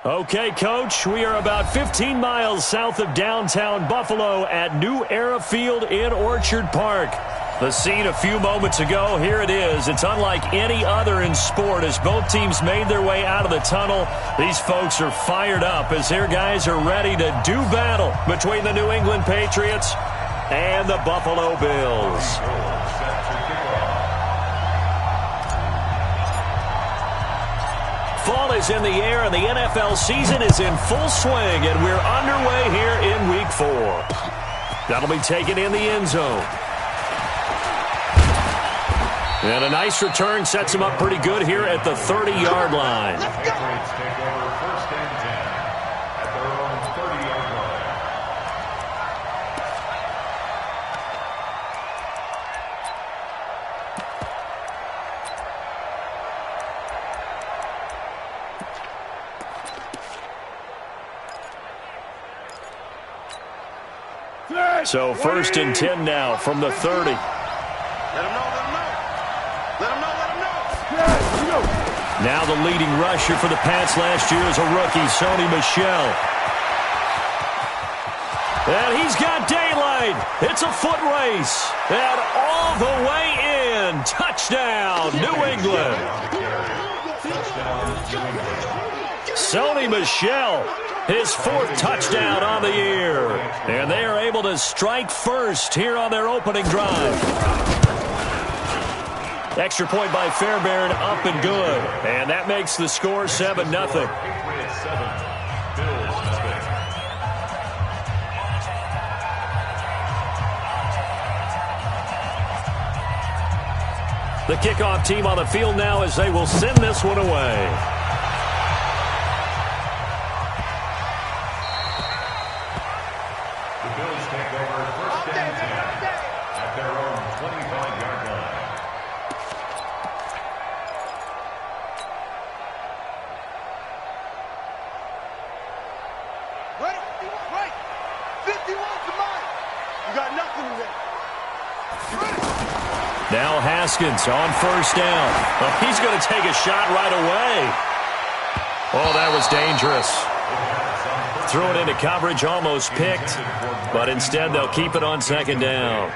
Okay, Coach, we are about 15 miles south of downtown Buffalo at New Era Field in Orchard Park. The scene a few moments ago, here it is. It's unlike any other in sport as both teams made their way out of the tunnel. These folks are fired up as their guys are ready to do battle between the New England Patriots and the Buffalo Bills. Fall is in the air and the NFL season is in full swing, and we're underway here in Week 4. That'll be taken in the end zone. And a nice return sets him up pretty good here at the 30-yard line. So 1st and 10 now from the 30. Now the leading rusher for the Pats last year is a rookie, Sony Michel. And he's got daylight. It's a foot race. And all the way in. Touchdown, New England. Sony Michel, his 4th touchdown on the year. And they are able to strike first here on their opening drive. Extra point by Fairbairn, up and good. And that makes the score 7-0. The kickoff team on the field now as they will send this one away. The Bills take over 1st and 10 at their own 25-yard line. Right. 51 to mine. You got nothing to win. Now Haskins on 1st down. Well, he's going to take a shot right away. Oh, that was dangerous. Threw it into coverage, almost picked. But instead, they'll keep it on 2nd down.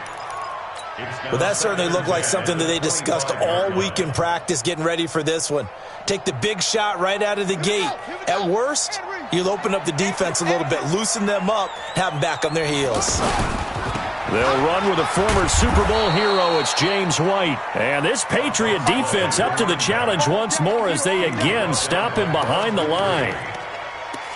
Well, that certainly looked like something that they discussed all week in practice getting ready for this one. Take the big shot right out of the gate. At worst, you'll open up the defense a little bit, loosen them up, have them back on their heels. They'll run with a former Super Bowl hero. It's James White. And this Patriot defense up to the challenge once more as they again stop him behind the line.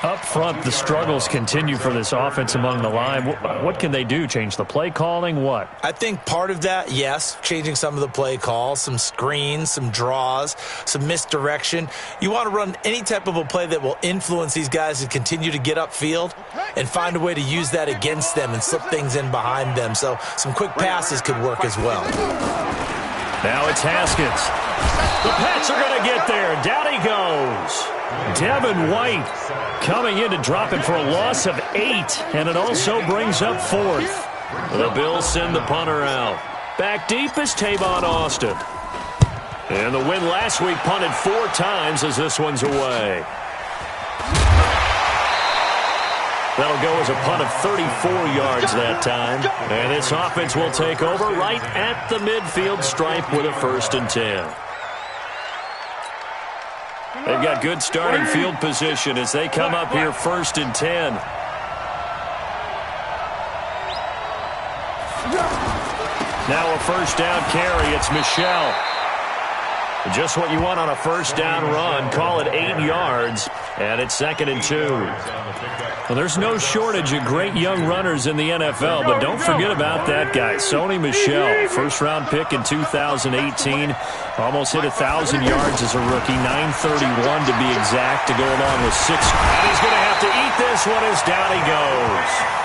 Up front, the struggles continue for this offense among the line. What can they do? Change the play calling? What? I think part of that, yes, changing some of the play calls, some screens, some draws, some misdirection. You want to run any type of a play that will influence these guys to continue to get upfield and find a way to use that against them and slip things in behind them. So some quick passes could work as well. Now it's Haskins. The Pats are going to get there. Down he goes. Devin White coming in to drop it for a loss of 8, and it also brings up 4th. The Bills send the punter out. Back deep is Tavon Austin. And the win last week punted 4 times as this one's away. That'll go as a punt of 34 yards that time. And this offense will take over right at the midfield stripe with a 1st and 10. They've got good starting field position as they come up here 1st and 10. Now a 1st down carry. It's Michel. Just what you want on a 1st down run. Call it 8 yards, and it's 2nd and 2. Well, there's no shortage of great young runners in the NFL, but don't forget about that guy, Sony Michel, 1st-round pick in 2018. Almost hit 1,000 yards as a rookie, 931 to be exact, to go along with 6. And he's going to have to eat this one as down he goes.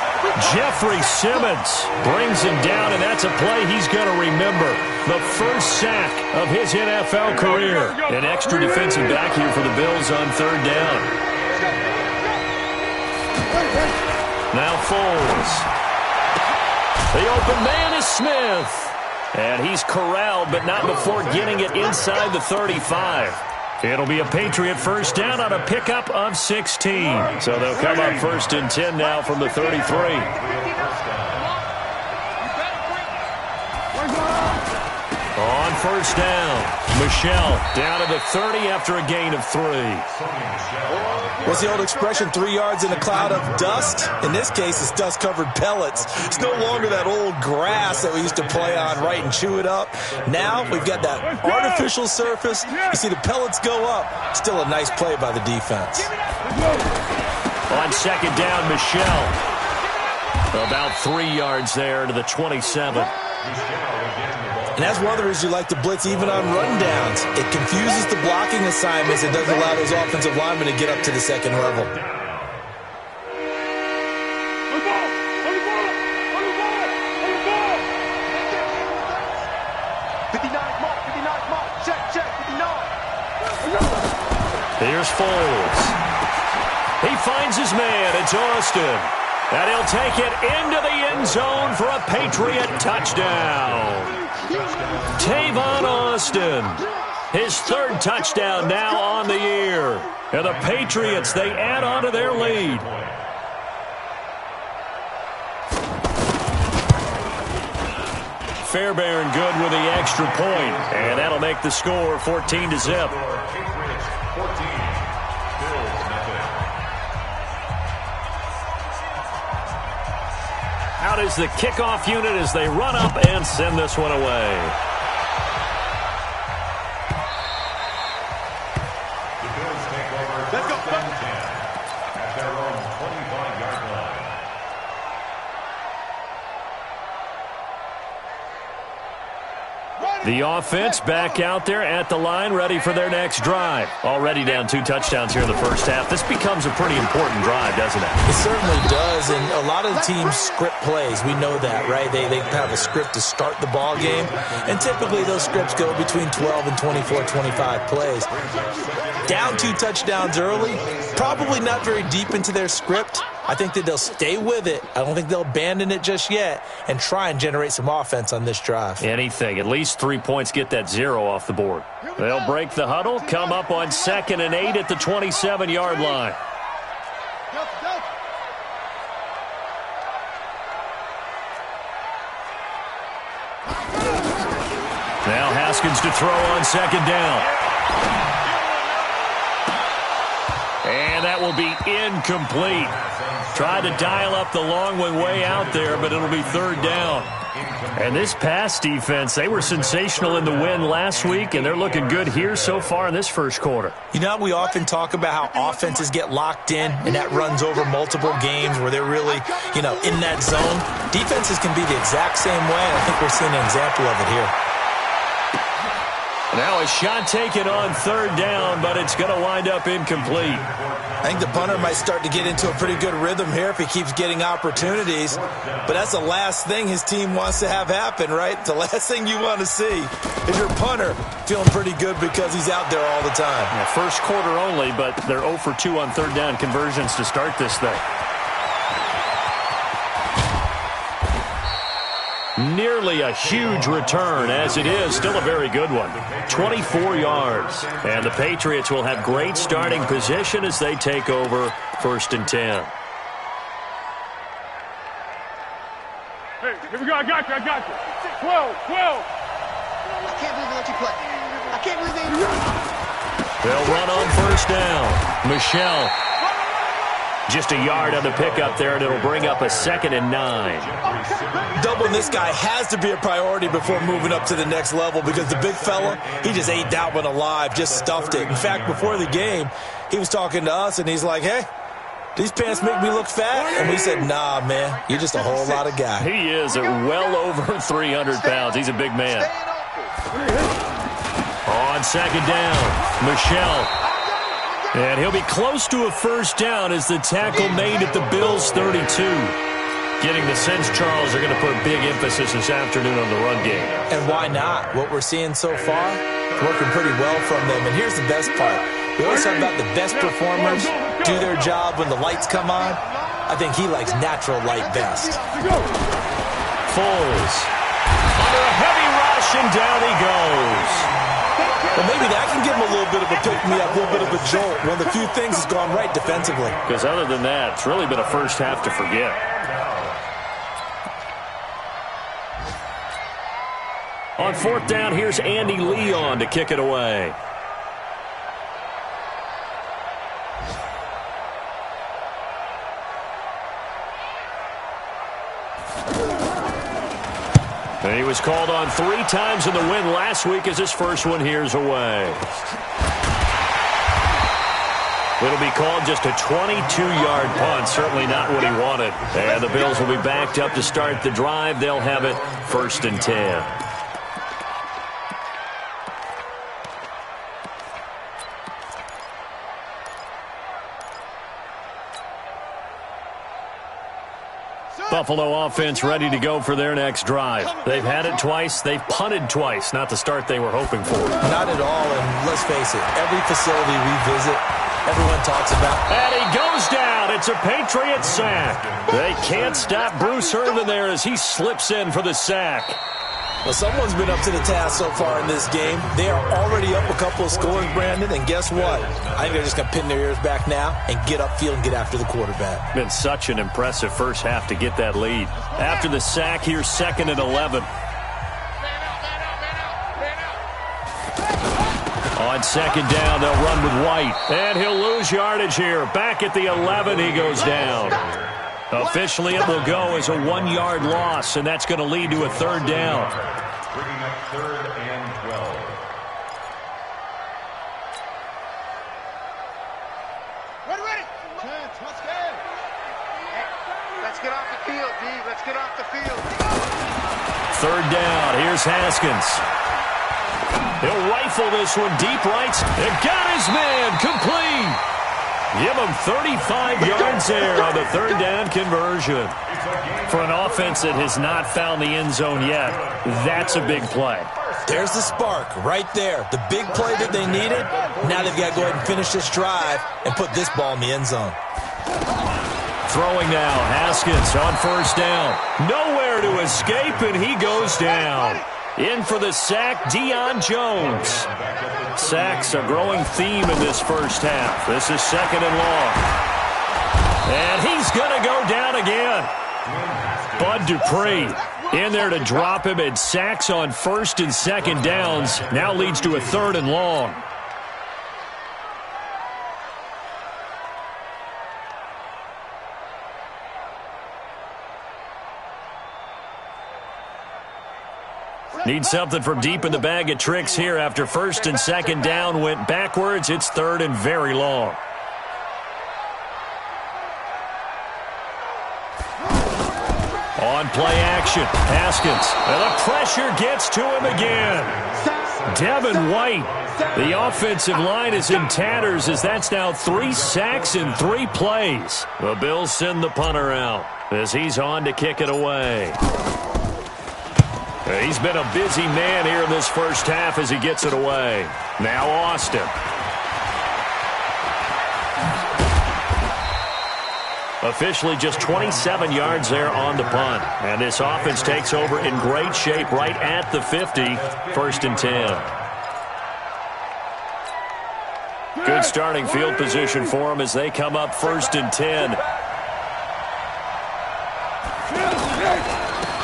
Jeffrey Simmons brings him down, and that's a play he's going to remember. The 1st sack of his NFL career. An extra defensive back here for the Bills on 3rd down. Now Foles. The open man is Smith. And he's corralled, but not before getting it inside the 35. It'll be a Patriot first down on a pickup of 16. So they'll come up 1st and 10 now from the 33. On 1st down, Michelle down to the 30 after a gain of 3. What's the old expression, 3 yards in a cloud of dust? In this case, it's dust-covered pellets. It's no longer that old grass that we used to play on, right, and chew it up. Now we've got that artificial surface. You see the pellets go up. Still a nice play by the defense. On 2nd down, Michelle. About 3 yards there to the 27. And that's one of the reasons you like to blitz even on rundowns. It confuses the blocking assignments. It doesn't allow those offensive linemen to get up to the second level. Here's Foles. He finds his man. It's Austin. And he'll take it into the end zone for a Patriot touchdown. Tavon Austin, his 3rd touchdown now on the year. And the Patriots, they add on to their lead. Fairbairn good with the extra point, and that'll make the score 14-0. Out is the kickoff unit as they run up and send this one away. The Bills take over 1st and 10 at their own 25-yard line. The offense back out there at the line, ready for their next drive. Already down 2 touchdowns here in the first half. This becomes a pretty important drive, doesn't it? It certainly does, and a lot of the teams script plays. We know that, right? They have a script to start the ball game, and typically those scripts go between 12 and 24, 25 plays. Down 2 touchdowns early, probably not very deep into their script. I think that they'll stay with it. I don't think they'll abandon it just yet and try and generate some offense on this drive. Anything. At least 3 points, get that 0 off the board. They'll break the huddle, come up on 2nd and 8 at the 27-yard line. Now Haskins to throw on 2nd down. And that will be incomplete. Tried to dial up the long one way out there, but it'll be 3rd down. And this pass defense, they were sensational in the win last week, and they're looking good here so far in this first quarter. You know, we often talk about how offenses get locked in, and that runs over multiple games where they're really, in that zone. Defenses can be the exact same way, and I think we're seeing an example of it here. Now a shot taken on 3rd down, but it's going to wind up incomplete. I think the punter might start to get into a pretty good rhythm here if he keeps getting opportunities. But that's the last thing his team wants to have happen, right? The last thing you want to see is your punter feeling pretty good because he's out there all the time. Yeah, first quarter only, but they're 0 for 2 on 3rd down conversions to start this thing. Nearly a huge return, as it is still a very good one. 24 yards. And the Patriots will have great starting position as they take over 1st and 10. Hey, here we go. I got you. 12. I can't believe they let you play. I can't believe they... They'll run on 1st down. Michelle. Just a yard on the pickup there, and it'll bring up a 2nd and 9. Doubling this guy has to be a priority before moving up to the next level because the big fella, he just ate that one alive, just stuffed it. In fact, before the game, he was talking to us, and he's like, hey, these pants make me look fat? And we said, nah, man, you're just a whole lot of guy. He is at well over 300 pounds. He's a big man. On 2nd down, Michelle. And he'll be close to a 1st down as the tackle made at the Bills' 32. Getting the sense, Charles, are going to put big emphasis this afternoon on the run game. And why not? What we're seeing so far, working pretty well from them. And here's the best part. We always talk about the best performers do their job when the lights come on. I think he likes natural light best. Foles. Under a heavy rush, and down he goes. Well, maybe that can give him a little bit of a pick-me-up, a little bit of a jolt. One of the few things that's gone right defensively. Because other than that, it's really been a first half to forget. On fourth down, here's Andy Leon to kick it away. And he was called on 3 times in the win last week as his first one here's away. It'll be called just a 22-yard punt. Certainly not what he wanted. And the Bills will be backed up to start the drive. They'll have it 1st and 10. Buffalo offense ready to go for their next drive. They've had it twice. They've punted twice. Not the start they were hoping for. Not at all, and let's face it, every facility we visit, everyone talks about. And he goes down. It's a Patriot sack. They can't stop Bruce Irvin there as he slips in for the sack. Well, someone's been up to the task so far in this game. They are already up a couple of scores, Brandon, and guess what? I think they're just going to pin their ears back now and get upfield and get after the quarterback. Been such an impressive first half to get that lead. After the sack, here's 2nd and 11. On 2nd down, they'll run with White. And he'll lose yardage here. Back at the 11, he goes down. Officially, it will go as a 1-yard loss, and that's going to lead to a 3rd down. Bringing up 3rd and 12. Ready. Let's get off the field, D. Let's get off the field. 3rd down. Here's Haskins. He'll rifle this one deep right. And got his man complete. Give him 35 yards there on the 3rd down conversion. For an offense that has not found the end zone yet, that's a big play. There's the spark right there. The big play that they needed. Now they've got to go ahead and finish this drive and put this ball in the end zone. Throwing now, Haskins on 1st down. Nowhere to escape, and he goes down. In for the sack, Deion Jones. Sacks a growing theme in this first half. This is 2nd and long. And he's going to go down again. Bud Dupree in there to drop him, and sacks on 1st and 2nd downs. Now leads to a 3rd and long. Need something from deep in the bag of tricks here after 1st and 2nd down went backwards. It's 3rd and very long. On play action, Haskins. And the pressure gets to him again. Devin White. The offensive line is in tatters as that's now 3 sacks in 3 plays. The Bills send the punter out as he's on to kick it away. He's been a busy man here in this first half as he gets it away. Now Austin. Officially just 27 yards there on the punt. And this offense takes over in great shape right at the 50. 1st and 10. Good starting field position for them as they come up 1st and 10.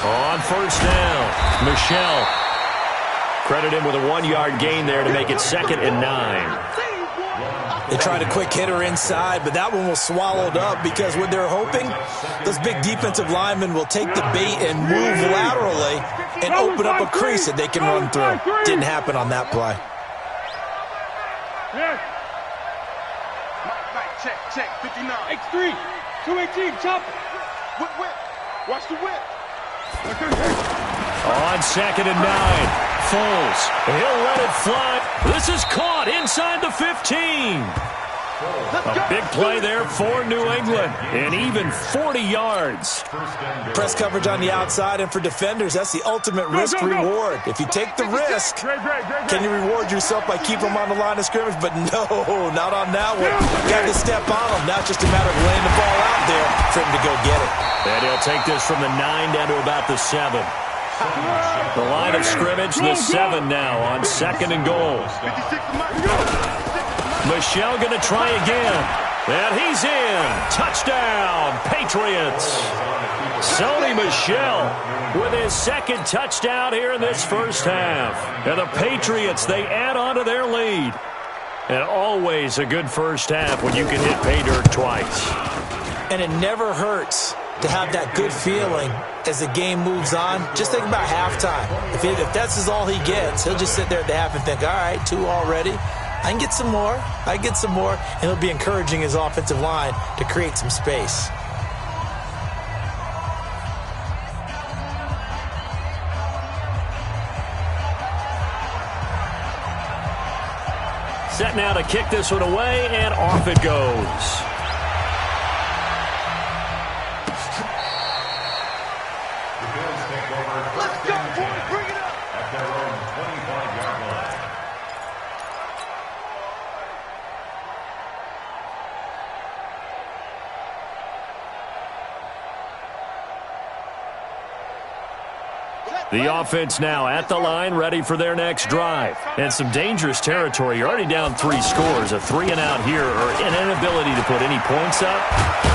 On 1st down, Michelle. Credit him with a 1-yard gain there to make it 2nd and 9. They tried a quick hitter inside, but that one was swallowed up because what they're hoping, those big defensive linemen will take the bait and move laterally and open up a crease that they can run through. Didn't happen on that play. Check, 59. X3, 218, chop it. Whip. Watch the whip. On 2nd and 9, Foles. He'll let it fly. This is caught inside the 15. A big play there for New England, and even 40 yards. Press coverage on the outside, and for defenders, that's the ultimate risk-reward. If you take the risk, can you reward yourself by keeping them on the line of scrimmage? But no, not on that one. Got to step on them. Now it's just a matter of laying the ball out there for him to go get it. And he'll take this from the 9 down to about the 7. The line of scrimmage, the 7 now on 2nd and goal. Michel going to try again. And he's in. Touchdown, Patriots. Sony Michel with his 2nd touchdown here in this first half. And the Patriots, they add on to their lead. And always a good first half when you can hit pay dirt twice. And it never hurts to have that good feeling as the game moves on. Just think about halftime. If that's all he gets, he'll just sit there at the half and think, all right, 2 already. I can get some more. And he'll be encouraging his offensive line to create some space. Set now to kick this one away, and off it goes. Let's go, boys. Bring it up. At their own 25-yard line. The offense now at the line, ready for their next drive. And some dangerous territory. You're already down 3 scores. A 3-and-out here, or an inability to put any points up.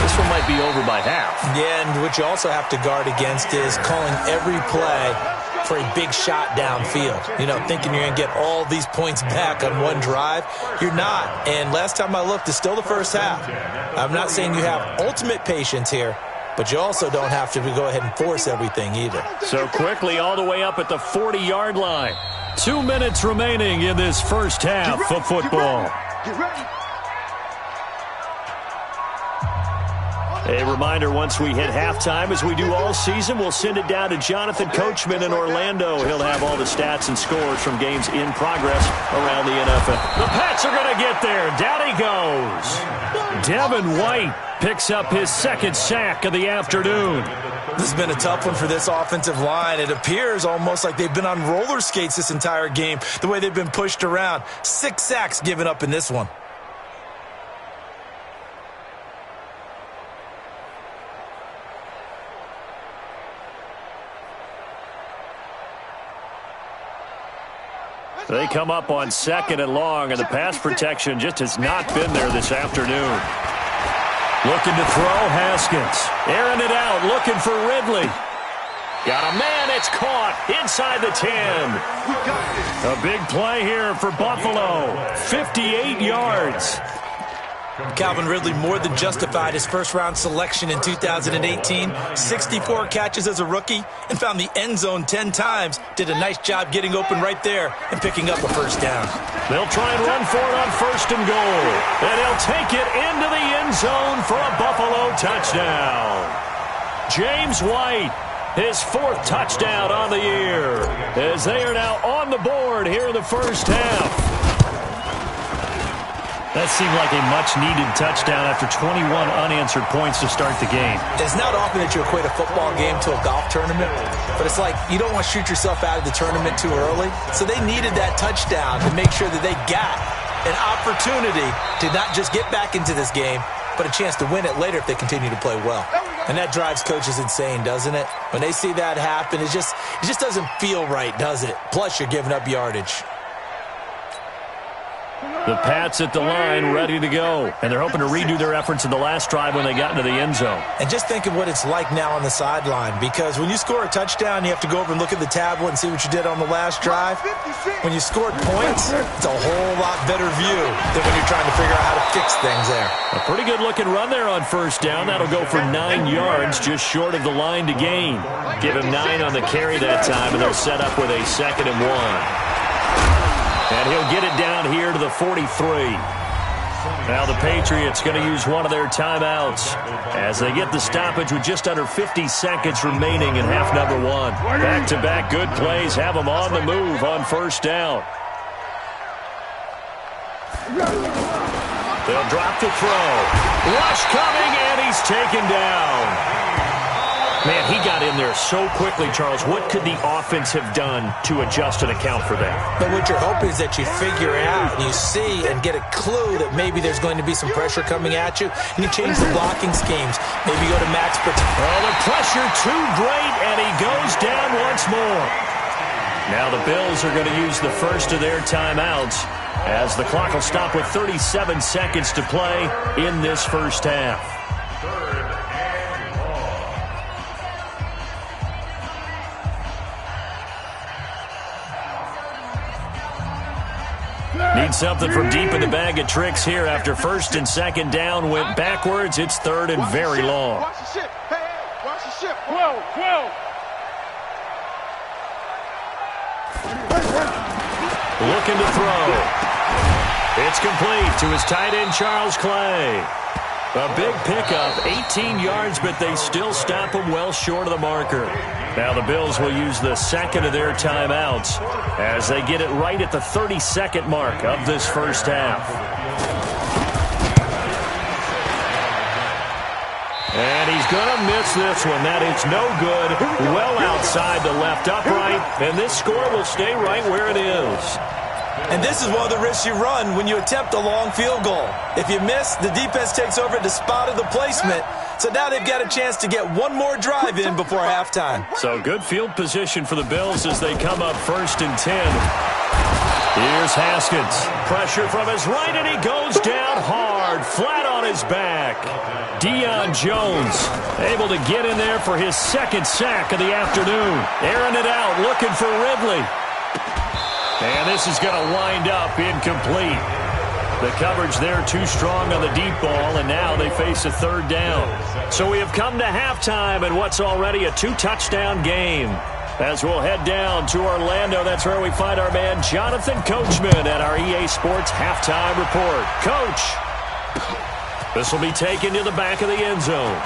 This one might be over by half. Yeah, and what you also have to guard against is calling every play for a big shot downfield. You know, thinking you're going to get all these points back on one drive. You're not. And last time I looked, it's still the first half. I'm not saying you have ultimate patience here, but you also don't have to go ahead and force everything either. So quickly all the way up at the 40-yard line. 2 minutes remaining in this first half of football. Get ready. A reminder, once we hit halftime, as we do all season, we'll send it down to Jonathan Coachman in Orlando. He'll have all the stats and scores from games in progress around the NFL. The Pats are going to get there. Down he goes. Devin White picks up his 2nd sack of the afternoon. This has been a tough one for this offensive line. It appears almost like they've been on roller skates this entire game, the way they've been pushed around. 6 sacks given up in this one. They come up on 2nd and long, and the pass protection just has not been there this afternoon. Looking to throw, Haskins. Airing it out, looking for Ridley. Got a man, it's caught inside the 10. A big play here for Buffalo. 58 yards. Calvin Ridley more than justified his first-round selection in 2018. 64 catches as a rookie and found the end zone 10 times. Did a nice job getting open right there and picking up a first down. They'll try and run for it on 1st and goal. And he'll take it into the end zone for a Buffalo touchdown. James White, his 4th touchdown on the year, as they are now on the board here in the first half. That seemed like a much-needed touchdown after 21 unanswered points to start the game. It's not often that you equate a football game to a golf tournament, but it's like you don't want to shoot yourself out of the tournament too early. So they needed that touchdown to make sure that they got an opportunity to not just get back into this game, but a chance to win it later if they continue to play well. And that drives coaches insane, doesn't it? When they see that happen, it just doesn't feel right, does it? Plus, you're giving up yardage. The Pats at the line, ready to go. And they're hoping to redo their efforts in the last drive when they got into the end zone. And just think of what it's like now on the sideline, because when you score a touchdown, you have to go over and look at the tablet and see what you did on the last drive. When you scored points, it's a whole lot better view than when you're trying to figure out how to fix things there. A pretty good-looking run there on 1st down. That'll go for 9 yards, just short of the line to gain. Give him 9 on the carry that time, and they'll set up with a 2nd and 1. And he'll get it down here to the 43. Now the Patriots going to use one of their timeouts as they get the stoppage with just under 50 seconds remaining in half number 1. Back-to-back good plays have them on the move on 1st down. They'll drop the throw. Rush coming, and he's taken down. Man, he got in there so quickly, Charles. What could the offense have done to adjust and account for that? But what you're hoping is that you figure out, and you see and get a clue that maybe there's going to be some pressure coming at you, and you change the blocking schemes. Maybe go to max protection. Oh, the pressure too great, and he goes down once once more. Now the Bills are going to use the first of their timeouts as the clock will stop with 37 seconds to play in this first half. Need something from deep in the bag of tricks here after first and second down went backwards. It's third and very long. Watch the ship. Hey, hey, watch the ship. 12. Looking to throw. It's complete to his tight end, Charles Clay. A big pickup, 18 yards, but they still stop him well short of the marker. Now the Bills will use the second of their timeouts as they get it right at the 30-second mark of this first half. And he's going to miss this one. That is no good. Well outside the left upright, and this score will stay right where it is. And this is one of the risks you run when you attempt a long field goal. If you miss, the defense takes over at the spot of the placement. So now they've got a chance to get one more drive in before halftime. So good field position for the Bills as they come up first and 10. Here's Haskins. Pressure from his right, and he goes down hard, flat on his back. Deion Jones able to get in there for his second sack of the afternoon. Airing it out, looking for Ridley. And this is going to wind up incomplete. The coverage there too strong on the deep ball, and now they face a third down. So we have come to halftime in what's already a two-touchdown game. As we'll head down to Orlando, that's where we find our man Jonathan Coachman at our EA Sports Halftime Report. Coach, this will be taken to the back of the end zone.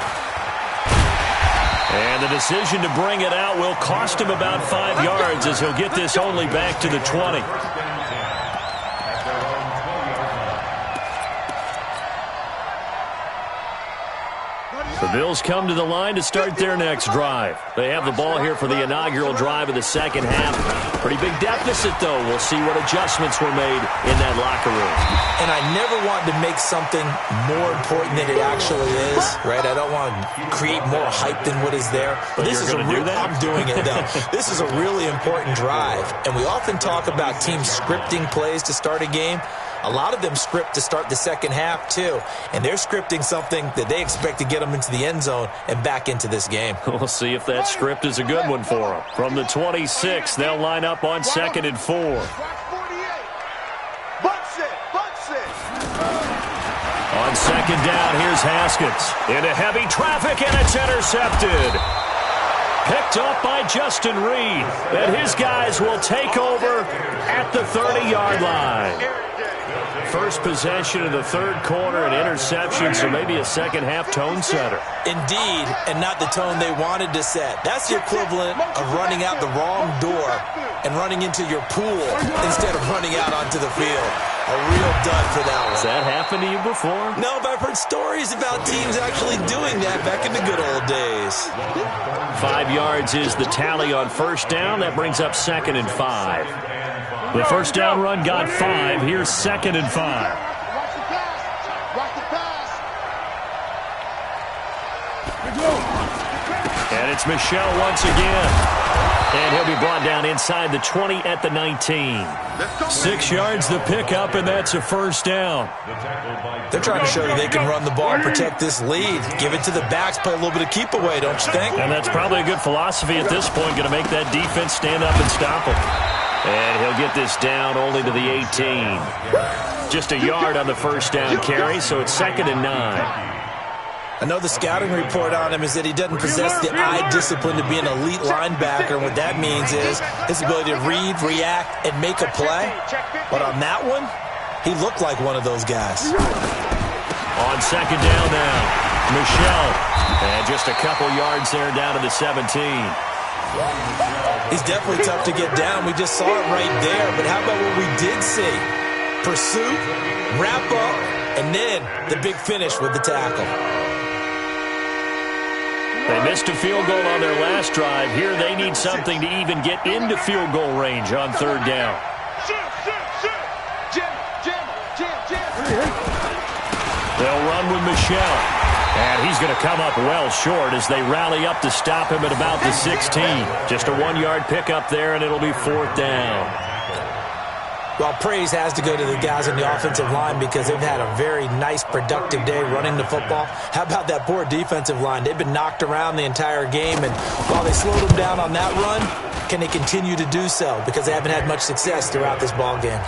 And the decision to bring it out will cost him about 5 yards as he'll get this only back to the 20. The Bills come to the line to start their next drive. They have the ball here for the inaugural drive of the second half. Pretty big deficit, though. We'll see what adjustments were made in that locker room. And I never want to make something more important than it actually is, right? I don't want to create more hype than what is there. But this is a real, I'm doing it, though. This is a really important drive. And we often talk about teams scripting plays to start a game. A lot of them script to start the second half, too. And they're scripting something that they expect to get them into the end zone and back into this game. We'll see if that script is a good one for them. From the 26, they'll line up on 2nd and 4. On second down, here's Haskins. Into heavy traffic, and it's intercepted. Picked up by Justin Reed. And his guys will take over at the 30-yard line. First possession of the third quarter, an interception, so maybe a second-half tone setter. Indeed, and not the tone they wanted to set. That's the equivalent of running out the wrong door and running into your pool instead of running out onto the field. A real dud for that one. Has that happened to you before? No, but I've heard stories about teams actually doing that back in the good old days. 5 yards is the tally on first down. That brings up 2nd and 5. The first down run got 5. Here's 2nd and 5. Watch the pass. Watch the pass. And it's Michel once again. And he'll be brought down inside the 20 at the 19. 6 yards the pickup, and that's a first down. They're trying to show you they can run the ball and protect this lead. Give it to the backs, play a little bit of keep away, don't you think? And that's probably a good philosophy at this point, going to make that defense stand up and stop him. And he'll get this down only to the 18. Just a yard on the first down carry, so it's 2nd and 9. I know the scouting report on him is that he doesn't possess the eye discipline to be an elite linebacker. And what that means is his ability to read, react, and make a play. But on that one, he looked like one of those guys. On second down now, Michel. And just a couple yards there down to the 17. He's definitely tough to get down. We just saw it right there. But how about what we did see? Pursuit, wrap up, and then the big finish with the tackle. They missed a field goal on their last drive. Here they need something to even get into field goal range on third down. They'll run with Michel. And he's going to come up well short as they rally up to stop him at about the 16. Just a 1-yard pickup there, and it'll be 4th down. Well, praise has to go to the guys on the offensive line because they've had a very nice, productive day running the football. How about that poor defensive line? They've been knocked around the entire game, and while they slowed them down on that run, can they continue to do so? Because they haven't had much success throughout this ball game.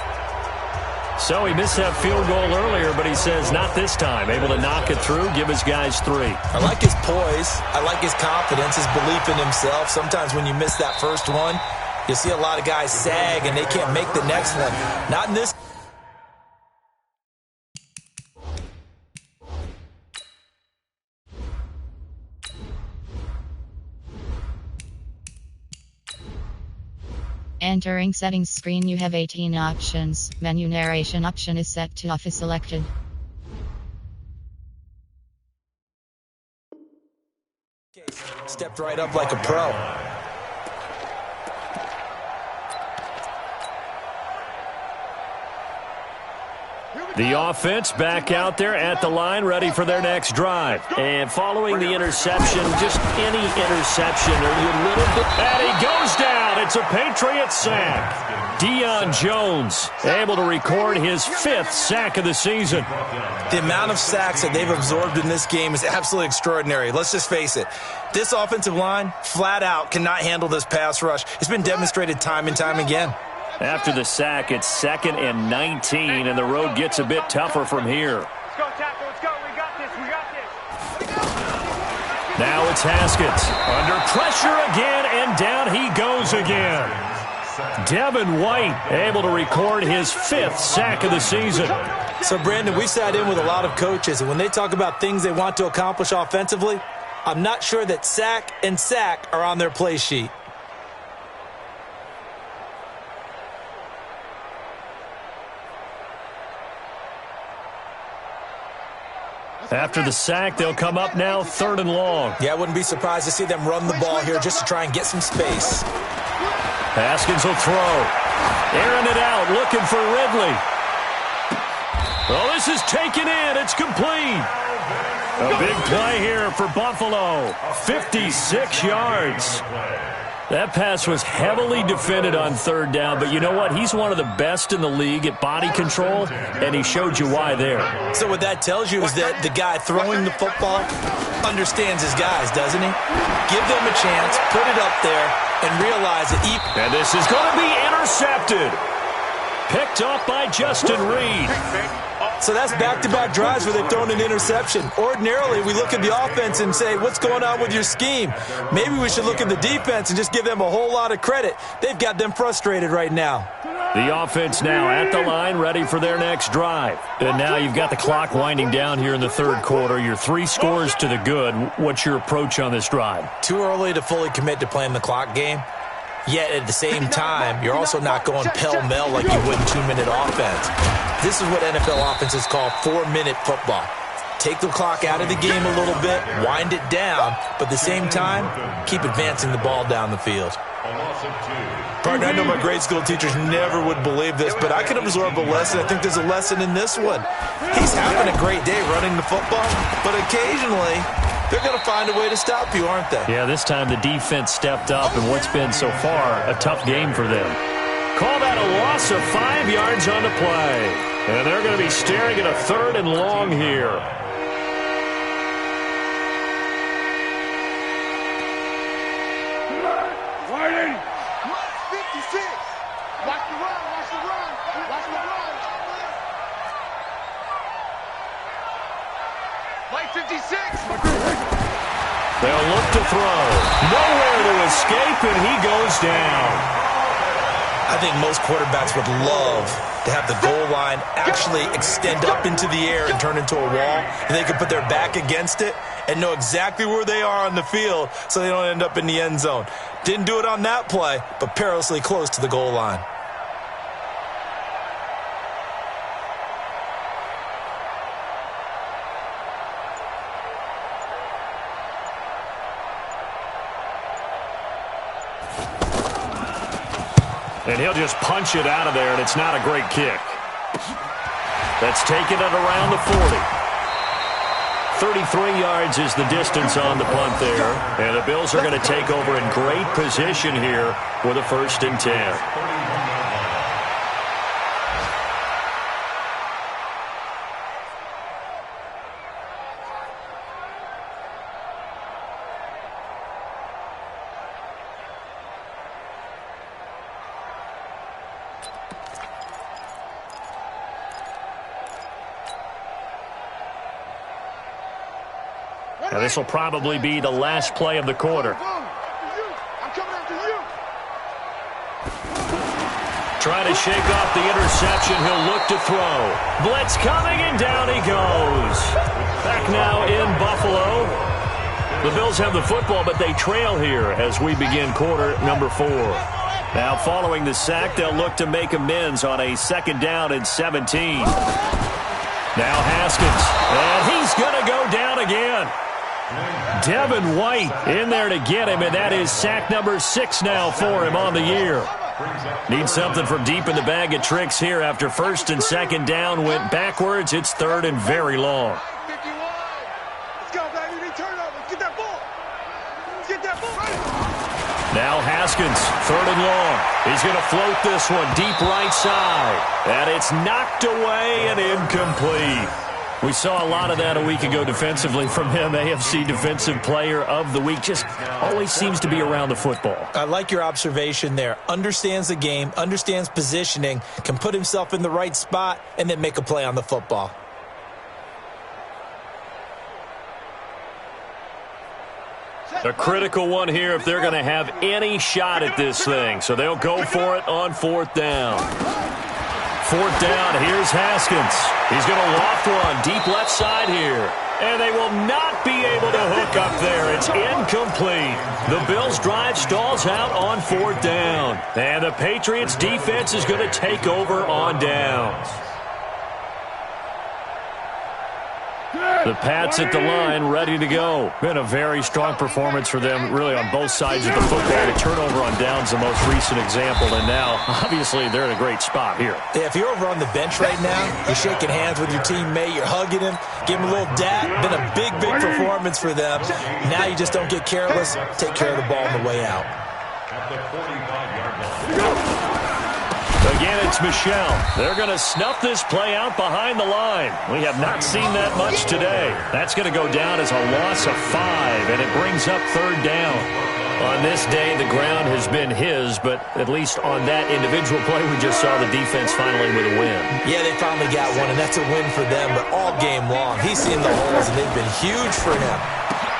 So he missed that field goal earlier, but he says not this time. Able to knock it through, give his guys 3. I like his poise. I like his confidence, his belief in himself. Sometimes when you miss that first one, you see a lot of guys sag and they can't make the next one. Not in this. Entering settings screen, you have 18 options. Menu narration option is set to off is selected. Stepped right up like a pro. The offense back out there at the line, ready for their next drive. And following the interception, just any interception, are you a little bit... And he goes down. It's a Patriot sack. Deion Jones able to record his 5th sack of the season. The amount of sacks that they've absorbed in this game is absolutely extraordinary. Let's just face it. This offensive line, flat out, cannot handle this pass rush. It's been demonstrated time and time again. After the sack, it's 2nd and 19, and the road gets a bit tougher from here. Let's go, tackle. Let's go. We got this. We got this. Now it's Haskins. Under pressure again, and down he goes again. Devin White able to record his 5th sack of the season. So, Brandon, we sat in with a lot of coaches, and when they talk about things they want to accomplish offensively, I'm not sure that sack and sack are on their play sheet. After the sack, they'll come up now 3rd and long. Yeah, I wouldn't be surprised to see them run the ball here just to try and get some space. Haskins will throw. Airing it out, looking for Ridley. Oh, this is taken in. It's complete. A big play here for Buffalo. 56 yards. That pass was heavily defended on 3rd down, but you know what? He's one of the best in the league at body control, and he showed you why there. So what that tells you is that the guy throwing the football understands his guys, doesn't he? Give them a chance, put it up there, and realize that he... And this is going to be intercepted. Picked up by Justin Reed. So that's back-to-back drives where they've thrown an interception. Ordinarily, we look at the offense and say, what's going on with your scheme? Maybe we should look at the defense and just give them a whole lot of credit. They've got them frustrated right now. The offense now at the line, ready for their next drive. And now you've got the clock winding down here in the 3rd quarter. You're 3 scores to the good. What's your approach on this drive? Too early to fully commit to playing the clock game. Yet at the same time, you're also not going pell-mell like you would in 2-minute offense. This is what NFL offenses call 4-minute football. Take the clock out of the game a little bit, wind it down, but at the same time, keep advancing the ball down the field. Partner, I know my grade school teachers never would believe this, but I can absorb a lesson. I think there's a lesson in this one. He's having a great day running the football, but occasionally they're going to find a way to stop you, aren't they? Yeah, this time the defense stepped up in what's been so far a tough game for them. Call that a loss of 5 yards on the play. And they're going to be staring at a 3rd and long here. Whiting. 56. Watch the run. Watch the run. Watch the run. White 56. They'll look to throw. Nowhere to escape, and he goes down. I think most quarterbacks would love to have the goal line actually extend up into the air and turn into a wall, and they can put their back against it and know exactly where they are on the field so they don't end up in the end zone. Didn't do it on that play, but perilously close to the goal line. And he'll just punch it out of there, and it's not a great kick. That's taken it around the 40. 33 yards is the distance on the punt there. And the Bills are going to take over in great position here with a 1st and 10. Now, this will probably be the last play of the quarter. Trying to shake off the interception. He'll look to throw. Blitz coming, and down he goes. Back now in Buffalo. The Bills have the football, but they trail here as we begin quarter number 4. Now, following the sack, they'll look to make amends on a 2nd down and 17. Now Haskins, and he's going to go down again. Devin White in there to get him, and that is sack number 6 now for him on the year. Needs something from deep in the bag of tricks here after 1st and 2nd down went backwards. It's 3rd and very long. Let's go, baby. Turnovers. Get that ball. Get that ball. Now Haskins, 3rd and long. He's going to float this one deep right side. And it's knocked away and incomplete. We saw a lot of that a week ago defensively from him. AFC Defensive Player of the Week. Just always seems to be around the football. I like your observation there. Understands the game, understands positioning, can put himself in the right spot, and then make a play on the football. A critical one here if they're going to have any shot at this thing. So they'll go for it on 4th down. 4th down, here's Haskins. He's going to loft one deep left side here. And they will not be able to hook up there. It's incomplete. The Bills' drive stalls out on 4th down. And the Patriots' defense is going to take over on downs. The Pats at the line, ready to go. Been a very strong performance for them, really, on both sides of the football. The turnover on downs, the most recent example, and now, obviously, they're in a great spot here. Yeah, if you're over on the bench right now, you're shaking hands with your teammate, you're hugging him, give him a little dap. Been a big, big performance for them. Now you just don't get careless. Take care of the ball on the way out. At the 45-yard line. Again, it's Michel. They're going to snuff this play out behind the line. We have not seen that much today. That's going to go down as a loss of 5, and it brings up 3rd down. On this day, the ground has been his, but at least on that individual play, we just saw the defense finally with a win. Yeah, they finally got one, and that's a win for them, but all game long, he's seen the holes, and they've been huge for him.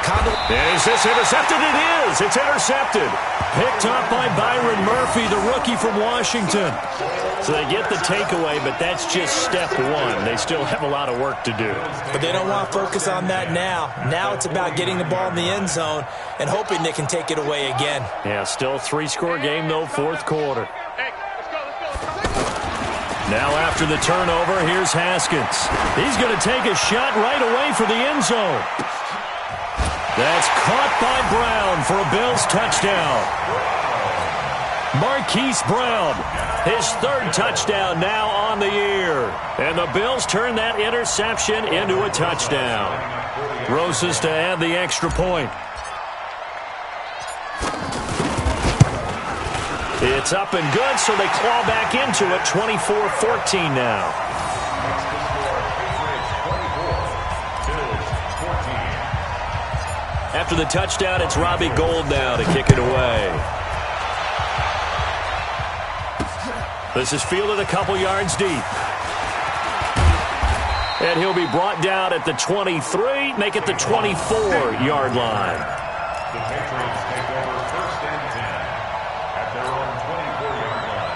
And is this intercepted? It is. It's intercepted. Picked up by Byron Murphy, the rookie from Washington. So they get the takeaway, but that's just step 1. They still have a lot of work to do. But they don't want to focus on that now. Now it's about getting the ball in the end zone and hoping they can take it away again. Yeah, still 3-score game, though, 4th quarter. Now after the turnover, here's Haskins. He's going to take a shot right away for the end zone. That's caught by Brown for a Bills touchdown. Marquise Brown, his 3rd touchdown now on the year. And the Bills turn that interception into a touchdown. Rosas to add the extra point. It's up and good, so they claw back into it, 24-14 now. After the touchdown, it's Robbie Gould now to kick it away. This is fielded a couple yards deep. And he'll be brought down at the 23, make it the 24-yard line. The Patriots take over 1st and 10 at their own 24-yard line.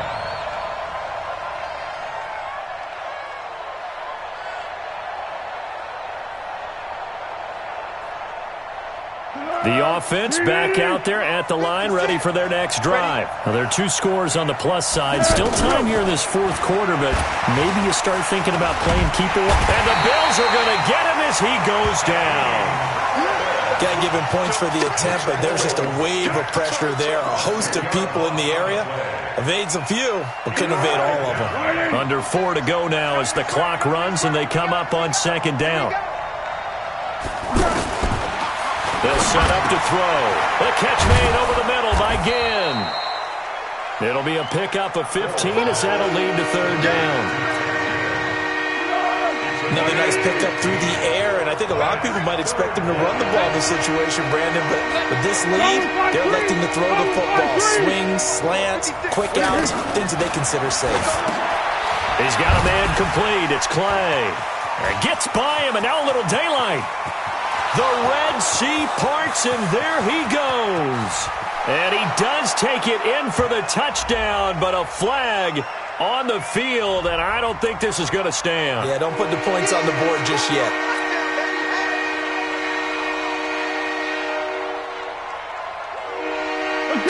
The offense back out there at the line, ready for their next drive. Now, there are 2 scores on the plus side. Still time here in this 4th quarter, but maybe you start thinking about playing keeper. And the Bills are going to get him as he goes down. Got to give him points for the attempt, but there's just a wave of pressure there. A host of people in the area. Evades a few, but couldn't evade all of them. Under 4 to go now as the clock runs and they come up on 2nd down. They'll set up to throw. The catch made over the middle by Ginn. It'll be a pickup of 15 as that'll lead to third down. Another nice pickup through the air, and I think a lot of people might expect him to run the ball in this situation, Brandon, but with this lead, they're electing to throw the football. Swings, slants, quick outs, things that they consider safe. He's got a man complete. It's Clay. It gets by him, and now a little daylight. The Red Sea parts, and there he goes. And he does take it in for the touchdown, but a flag on the field, and I don't think this is going to stand. Yeah, don't put the points on the board just yet.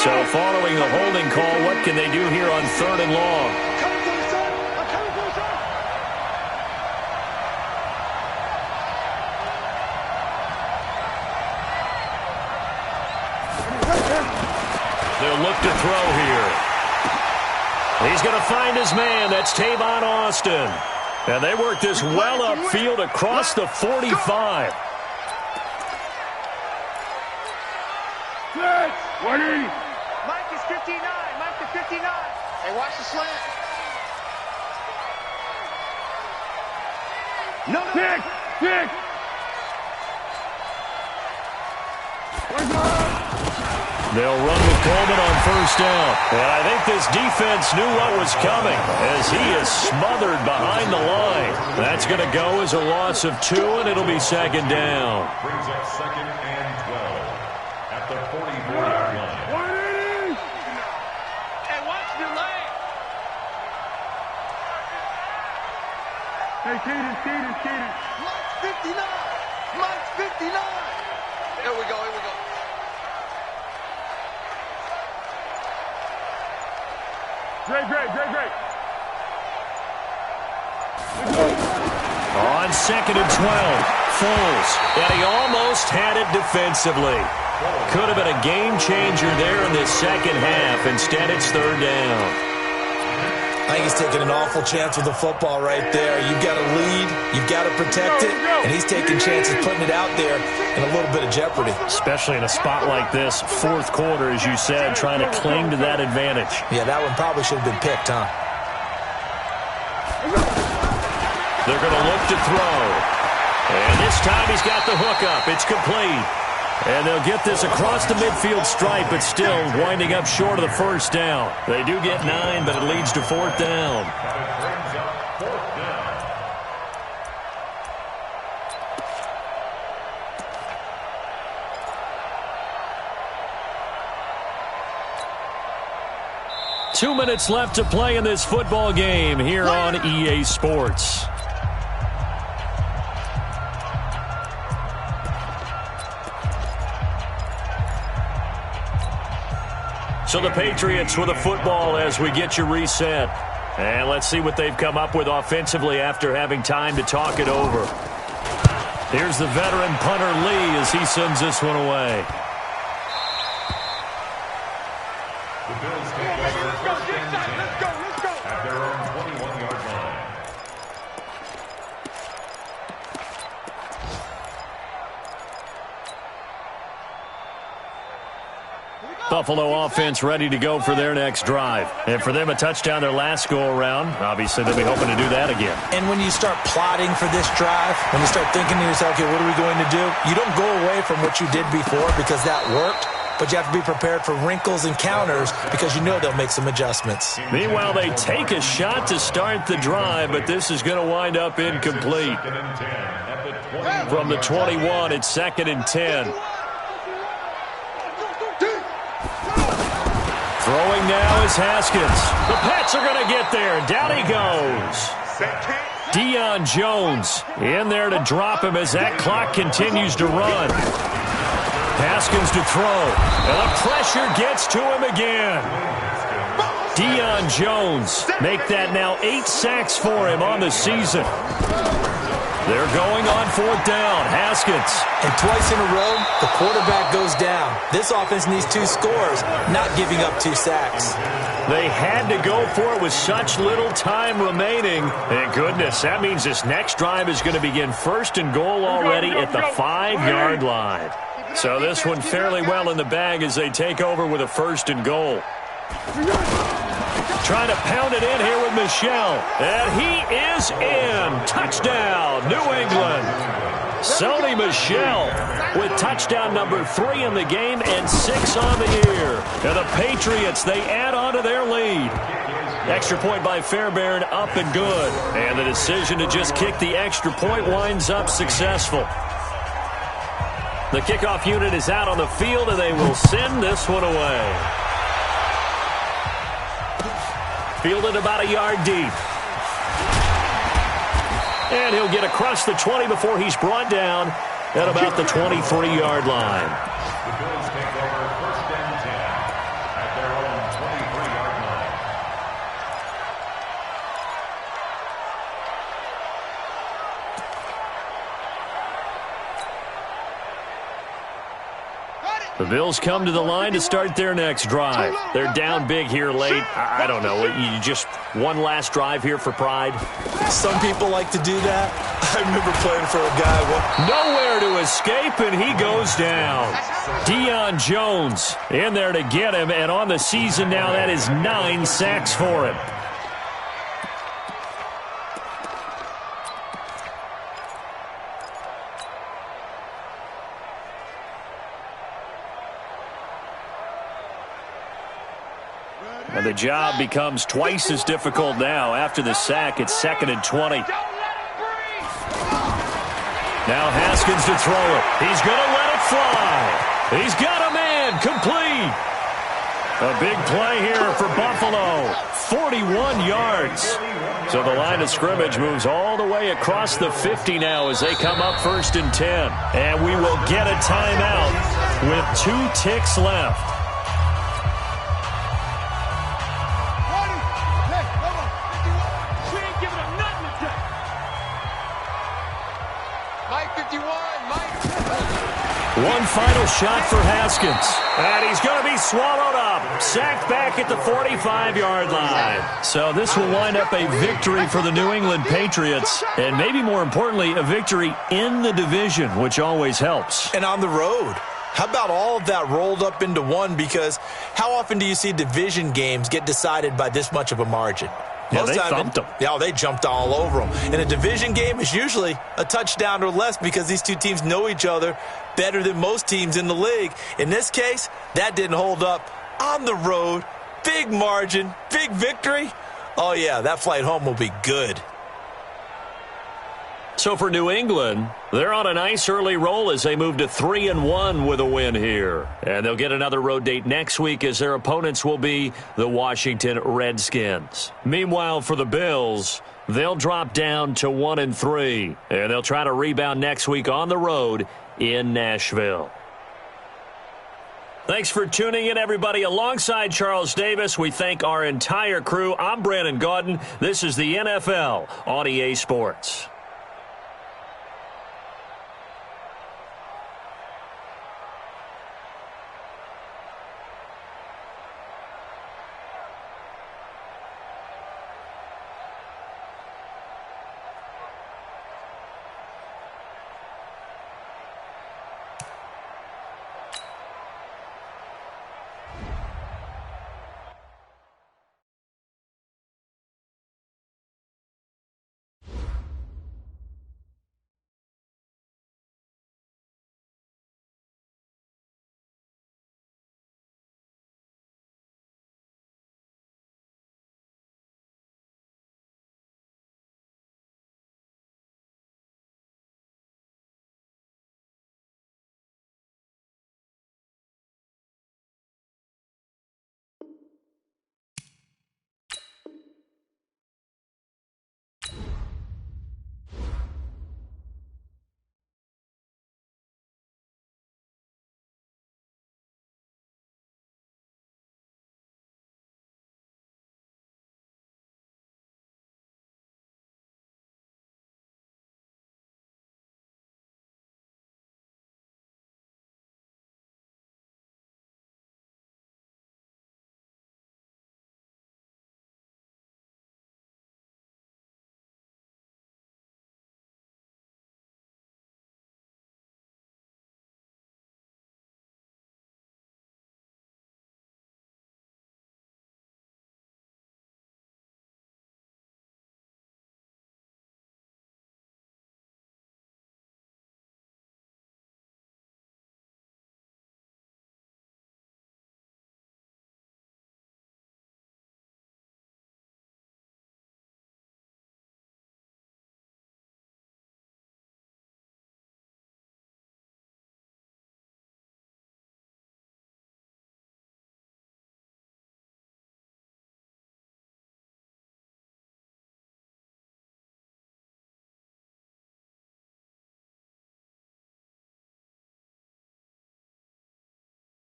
So following the holding call, what can they do here on 3rd and long? They'll look to throw here. He's going to find his man. That's Tavon Austin. And they work this well upfield across the 45. Mike is 59. Mike is 59. Hey, watch the slant. No. Six. They'll run with Coleman on 1st down. And I think this defense knew what was coming as he is smothered behind the line. That's going to go as a loss of 2, and it'll be 2nd down. Brings up 2nd and 12 at the 44-yard line. Hey, watch the lane. Hey, Keaton. Mike's 59. Mike's 59. Here we go. Great. On 2nd and 12, Foles. And he almost had it defensively. Could have been a game changer there in this second half. Instead, it's 3rd down. I think he's taking an awful chance with the football right there. You've got to lead, you've got to protect it, and he's taking chances putting it out there in a little bit of jeopardy. Especially in a spot like this, 4th quarter, as you said, trying to cling to that advantage. Yeah, that one probably should have been picked, huh? They're going to look to throw. And this time he's got the hook up. It's complete. And they'll get this across the midfield stripe, but still winding up short of the 1st down. They do get 9, but it leads to 4th down. That brings up 4th down. Two minutes left to play in this football game here on EA Sports. So the Patriots with a football as we get you reset. And let's see what they've come up with offensively after having time to talk it over. Here's the veteran punter Lee as he sends this one away. The Bills take over 1st and 10 at their own 21-yard line. Buffalo offense ready to go for their next drive. And for them, a touchdown their last go-around. Obviously, they'll be hoping to do that again. And when you start plotting for this drive, when you start thinking to yourself, okay, what are we going to do? You don't go away from what you did before because that worked, but you have to be prepared for wrinkles and counters because you know they'll make some adjustments. Meanwhile, they take a shot to start the drive, but this is going to wind up incomplete. From the 21, it's 2nd and 10. Throwing now is Haskins. The Pats are going to get there. Down he goes. Deion Jones in there to drop him as that clock continues to run. Haskins to throw. And the pressure gets to him again. Deion Jones make that now 8 sacks for him on the season. They're going on 4th down. Haskins. And twice in a row, the quarterback goes down. This offense needs 2 scores, not giving up 2 sacks. They had to go for it with such little time remaining. And goodness, that means this next drive is going to begin 1st and goal already at the 5-yard line. So this one fairly well in the bag as they take over with a 1st and goal. Trying to pound it in here with Michel. And he is in. Touchdown, New England. Sony Michel with touchdown number 3 in the game and 6 on the year. And the Patriots, they add on to their lead. Extra point by Fairbairn, up and good. And the decision to just kick the extra point winds up successful. The kickoff unit is out on the field, and they will send this one away. Fielded about a yard deep. And he'll get across the 20 before he's brought down at about the 23-yard line. The Bills take over 1st and 10 at their own 23-yard line. The Bills come to the line to start their next drive. They're down big here late. I don't know. You just one last drive here for pride? Some people like to do that. I remember playing for a guy. Nowhere to escape, and he goes down. Deion Jones in there to get him, and on the season now, that is 9 sacks for him. And the job becomes twice as difficult now. After the sack, it's 2nd and 20. Now Haskins to throw it. He's going to let it fly. He's got a man complete. A big play here for Buffalo. 41 yards. So the line of scrimmage moves all the way across the 50 now as they come up 1st and 10. And we will get a timeout with 2 ticks left. One final shot for Haskins. And he's going to be swallowed up. Sacked back at the 45-yard line. So this will wind up a victory for the New England Patriots. And maybe more importantly, a victory in the division, which always helps. And on the road. How about all of that rolled up into one? Because how often do you see division games get decided by this much of a margin? Yeah, they thumped them. Yeah, they jumped all over them. And a division game is usually a touchdown or less because these two teams know each other better than most teams in the league. In this case, that didn't hold up. On the road, big margin, big victory. Oh, yeah, that flight home will be good. So for New England, they're on a nice early roll as they move to 3-1 with a win here. And they'll get another road date next week as their opponents will be the Washington Redskins. Meanwhile, for the Bills, they'll drop down to 1-3. And they'll try to rebound next week on the road in Nashville. Thanks for tuning in, everybody. Alongside Charles Davis, we thank our entire crew. I'm Brandon Gaudin. This is the NFL on EA Sports.